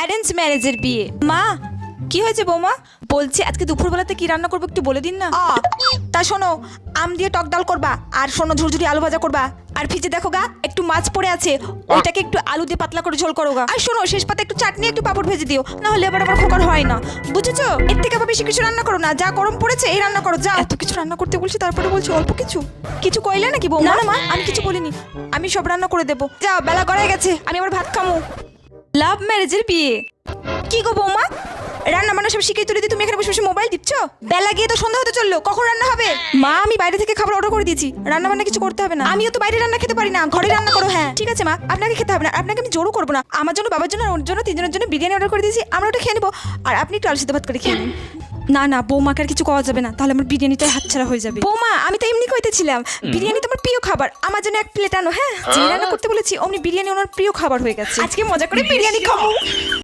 Arrange ম্যারেজের বিয়ে। মা কি হয়েছে বৌমা? বলছি আজকে দুপুরবেলাতে কি রান্না করবো একটু বলে দিন না। তা শোনো, আম দিয়ে টক ডাল করবা, আর শোনো ঝুরঝুরি আলু ভাজা করবা, আর ফ্রিজে দেখো গা একটু মাছ পড়ে আছে, ওইটাকে একটু আলু দিয়ে পাতলা করে ঝোল করো গা। আর শোনো শেষ পাতে একটু চাটনি একটু পাপড় ভেজে দিও, না হলে আবার আমার খোকার হয় না, বুঝেছো? এর থেকে আবার বেশি কিছু রান্না করো না, যা গরম পড়েছে এই রান্না করো। যা, এত কিছু রান্না করতে বলছি তারপরে বলছি অল্প কিছু। কিছু কইলে নাকি বৌমা? না মা, আমি কিছু বলিনি, আমি সব রান্না করে দেবো। যাও, বেলা গড়ায় গেছে, আমি আবার ভাত খামু। লাভ ম্যারেজের বিয়ে। কি গো বৌমা, রান্না বান্না সব শিখে তুলে দিয়ে তুমি এখানে বসে বসে মোবাইল টিপছ? বেলা গিয়ে তো সন্ধ্যা হতে চললো, কখন রান্না হবে? মা আমি বাইরে থেকে খাবার অর্ডার করে দিয়েছি, রান্না বান্না কিছু করতে হবে না। আমিও তো বাইরে রান্না খেতে পারি না, ঘরে রান্না করো। হ্যাঁ ঠিক আছে মা, আপনাকে খেতে হবে না, আপনাকে আমি জোরও করবো না। আমার জন্য, বাবার জন্য, ওর জন্য, তিনজনের জন্য বিরিয়ানি অর্ডার করে দিয়েছি, আমরা ওটা খেয়ে নেবো, আর আপনি একটু আলু সিদ্ধ ভাত করে খেয়ে নিন। না না বৌমাকে আর কিছু খাওয়া যাবে না, তাহলে আমার বিরিয়ানিটাই হাতছাড়া হয়ে যাবে। বৌমা আমি তো এমনি কইতেছিলাম, বিরিয়ানি তোমার প্রিয় খাবার, আমার জন্য এক প্লেট আনো। হ্যাঁ যে রান্না করতে বলেছি অমনি বিরিয়ানি ওনার প্রিয় খাবার হয়ে গেছে, আজকে মজা করে বিরিয়ানি খাবো।